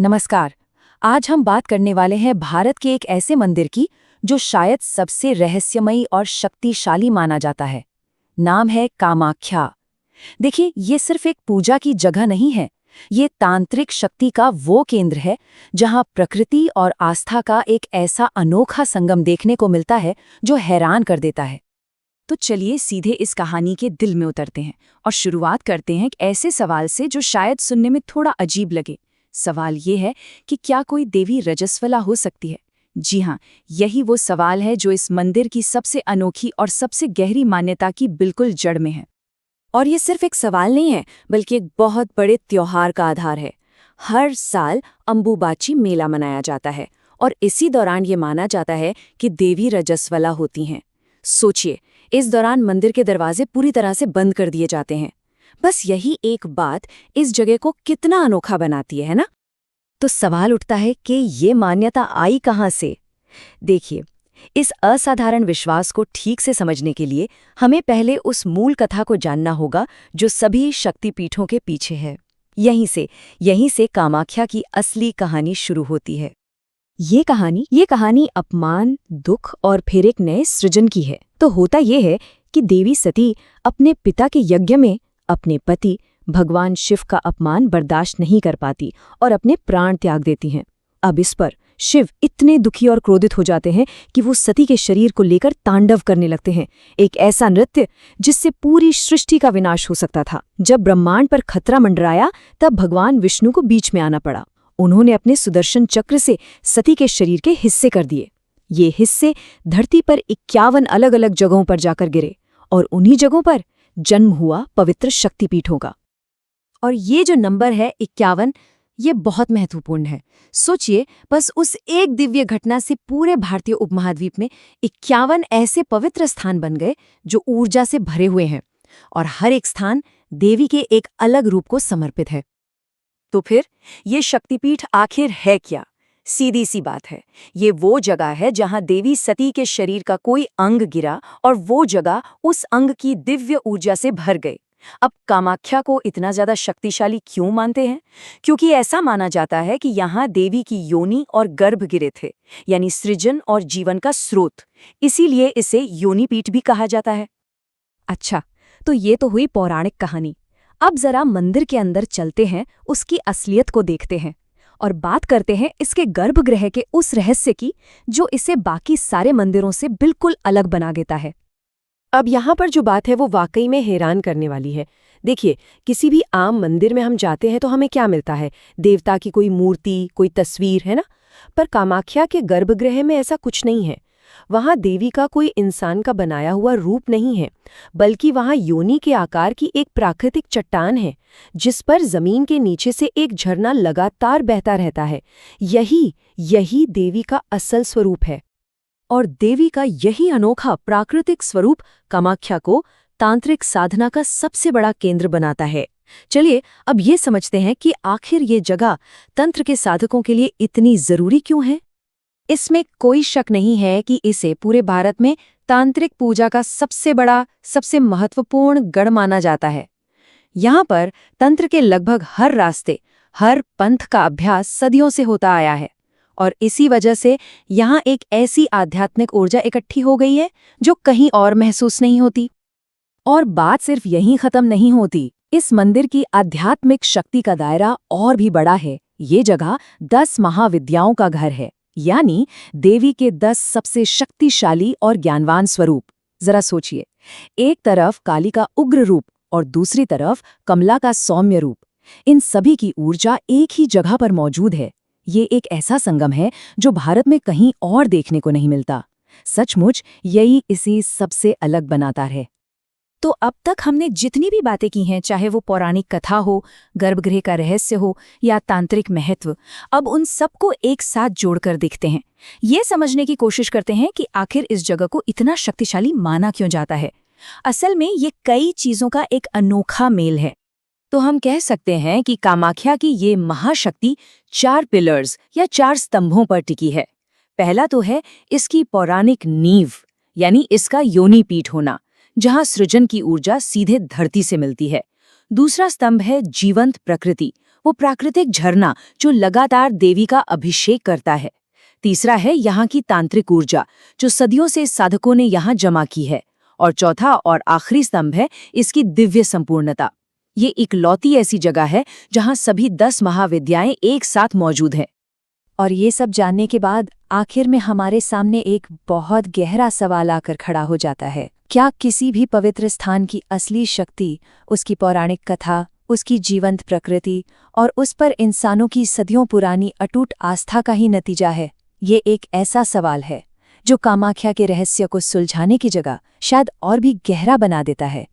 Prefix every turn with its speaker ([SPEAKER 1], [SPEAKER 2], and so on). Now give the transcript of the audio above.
[SPEAKER 1] नमस्कार। आज हम बात करने वाले हैं भारत के एक ऐसे मंदिर की जो शायद सबसे रहस्यमयी और शक्तिशाली माना जाता है। नाम है कामाख्या। देखिए, ये सिर्फ एक पूजा की जगह नहीं है। ये तांत्रिक शक्ति का वो केंद्र है जहां प्रकृति और आस्था का एक ऐसा अनोखा संगम देखने को मिलता है जो हैरान कर देता है।
[SPEAKER 2] तो चलिए सीधे इस कहानी के दिल में उतरते हैं और शुरुआत करते हैं एक ऐसे सवाल से जो शायद सुनने में थोड़ा अजीब लगे। सवाल ये है कि क्या कोई देवी रजस्वला हो सकती है? जी हाँ, यही वो सवाल है जो इस मंदिर की सबसे अनोखी और सबसे गहरी मान्यता की बिल्कुल जड़ में है।
[SPEAKER 1] और ये सिर्फ एक सवाल नहीं है, बल्कि एक बहुत बड़े त्योहार का आधार है। हर साल अंबुबाची मेला मनाया जाता है और इसी दौरान ये माना जाता है कि देवी रजस्वला होती हैं। सोचिए, इस दौरान मंदिर के दरवाजे पूरी तरह से बंद कर दिए जाते हैं। बस यही एक बात इस जगह को कितना अनोखा बनाती है ना? तो सवाल उठता है कि ये मान्यता आई कहाँ से? देखिए, इस असाधारण विश्वास को ठीक से समझने के लिए हमें पहले उस मूल कथा को जानना होगा जो सभी शक्तिपीठों के पीछे है। यहीं से कामाख्या की असली कहानी शुरू होती है। ये कहानी अपमान, दुख और फिर एक नए सृजन की है। तो होता ये है कि देवी सती अपने पिता के यज्ञ में अपने पति भगवान शिव का अपमान बर्दाश्त नहीं कर पाती और अपने प्राण त्याग देती हैं। अब इस पर शिव इतने दुखी और क्रोधित हो जाते हैं कि वो सती के शरीर को लेकर तांडव करने लगते हैं, एक ऐसा नृत्य जिससे पूरी सृष्टि का विनाश हो सकता था। जब ब्रह्मांड पर खतरा मंडराया, तब भगवान विष्णु को बीच में आना पड़ा। उन्होंने अपने सुदर्शन चक्र से सती के शरीर के हिस्से कर दिए। ये हिस्से धरती पर 51 अलग-अलग जगहों पर जाकर गिरे और उन्हीं जगहों पर जन्म हुआ पवित्र शक्तिपीठों का। और ये जो नंबर है 51, ये बहुत महत्वपूर्ण है। सोचिए, बस उस एक दिव्य घटना से पूरे भारतीय उपमहाद्वीप में 51 ऐसे पवित्र स्थान बन गए जो ऊर्जा से भरे हुए हैं, और हर एक स्थान देवी के एक अलग रूप को समर्पित है। तो फिर ये शक्तिपीठ आखिर है क्या? सीधी सी बात है, ये वो जगह है जहां देवी सती के शरीर का कोई अंग गिरा और वो जगह उस अंग की दिव्य ऊर्जा से भर गई। अब कामाख्या को इतना ज्यादा शक्तिशाली क्यों मानते हैं? क्योंकि ऐसा माना जाता है कि यहाँ देवी की योनि और गर्भ गिरे थे, यानी सृजन और जीवन का स्रोत। इसीलिए इसे योनिपीठ भी कहा जाता है। अच्छा, तो ये तो हुई पौराणिक कहानी। अब जरा मंदिर के अंदर चलते हैं, उसकी असलियत को देखते हैं और बात करते हैं इसके गर्भगृह के उस रहस्य की जो इसे बाकी सारे मंदिरों से बिल्कुल अलग बना देता है।
[SPEAKER 3] अब यहाँ पर जो बात है वो वाकई में हैरान करने वाली है। देखिए, किसी भी आम मंदिर में हम जाते हैं तो हमें क्या मिलता है? देवता की कोई मूर्ति, कोई तस्वीर, है ना? पर कामाख्या के गर्भगृह में ऐसा कुछ नहीं है। वहाँ देवी का कोई इंसान का बनाया हुआ रूप नहीं है, बल्कि वहाँ योनि के आकार की एक प्राकृतिक चट्टान है जिस पर जमीन के नीचे से एक झरना लगातार बहता रहता है। यही देवी का असल स्वरूप है।
[SPEAKER 1] और देवी का यही अनोखा प्राकृतिक स्वरूप कामाख्या को तांत्रिक साधना का सबसे बड़ा केंद्र बनाता है। चलिए अब ये समझते हैं कि आखिर ये जगह तंत्र के साधकों के लिए इतनी जरूरी क्यों है। इसमें कोई शक नहीं है कि इसे पूरे भारत में तांत्रिक पूजा का सबसे बड़ा, सबसे महत्वपूर्ण गढ़ माना जाता है। यहाँ पर तंत्र के लगभग हर रास्ते, हर पंथ का अभ्यास सदियों से होता आया है, और इसी वजह से यहाँ एक ऐसी आध्यात्मिक ऊर्जा इकट्ठी हो गई है जो कहीं और महसूस नहीं होती। और बात सिर्फ यहीं खत्म नहीं होती। इस मंदिर की आध्यात्मिक शक्ति का दायरा और भी बड़ा है। ये जगह 10 महाविद्याओं का घर है, यानी देवी के 10 सबसे शक्तिशाली और ज्ञानवान स्वरूप। जरा सोचिए, एक तरफ काली का उग्र रूप और दूसरी तरफ कमला का सौम्य रूप। इन सभी की ऊर्जा एक ही जगह पर मौजूद है। ये एक ऐसा संगम है जो भारत में कहीं और देखने को नहीं मिलता। सचमुच यही इसी सबसे अलग बनाता है।
[SPEAKER 2] तो अब तक हमने जितनी भी बातें की हैं, चाहे वो पौराणिक कथा हो, गर्भगृह का रहस्य हो या तांत्रिक महत्व, अब उन सबको एक साथ जोड़कर देखते हैं। ये समझने की कोशिश करते हैं कि आखिर इस जगह को इतना शक्तिशाली माना क्यों जाता है। असल में ये कई चीजों का एक अनोखा मेल है।
[SPEAKER 1] तो हम कह सकते हैं कि कामाख्या की ये महाशक्ति 4 पिलर्स या 4 स्तंभों पर टिकी है। पहला तो है इसकी पौराणिक नींव, यानी इसका योनिपीठ होना, जहां सृजन की ऊर्जा सीधे धरती से मिलती है। दूसरा स्तंभ है जीवंत प्रकृति,
[SPEAKER 2] वो प्राकृतिक झरना जो लगातार देवी का अभिषेक करता है। तीसरा है यहाँ की तांत्रिक ऊर्जा जो सदियों से साधकों ने यहाँ जमा की है। और चौथा और आखिरी स्तंभ है इसकी दिव्य संपूर्णता। ये इकलौती ऐसी जगह है जहाँ सभी 10 महाविद्याएं एक साथ मौजूद हैं।
[SPEAKER 1] और ये सब जानने के बाद आखिर में हमारे सामने एक बहुत गहरा सवाल आकर खड़ा हो जाता है। क्या किसी भी पवित्र स्थान की असली शक्ति उसकी पौराणिक कथा, उसकी जीवंत प्रकृति और उस पर इंसानों की सदियों पुरानी अटूट आस्था का ही नतीजा है? ये एक ऐसा सवाल है जो कामाख्या के रहस्य को सुलझाने की जगह शायद और भी गहरा बना देता है।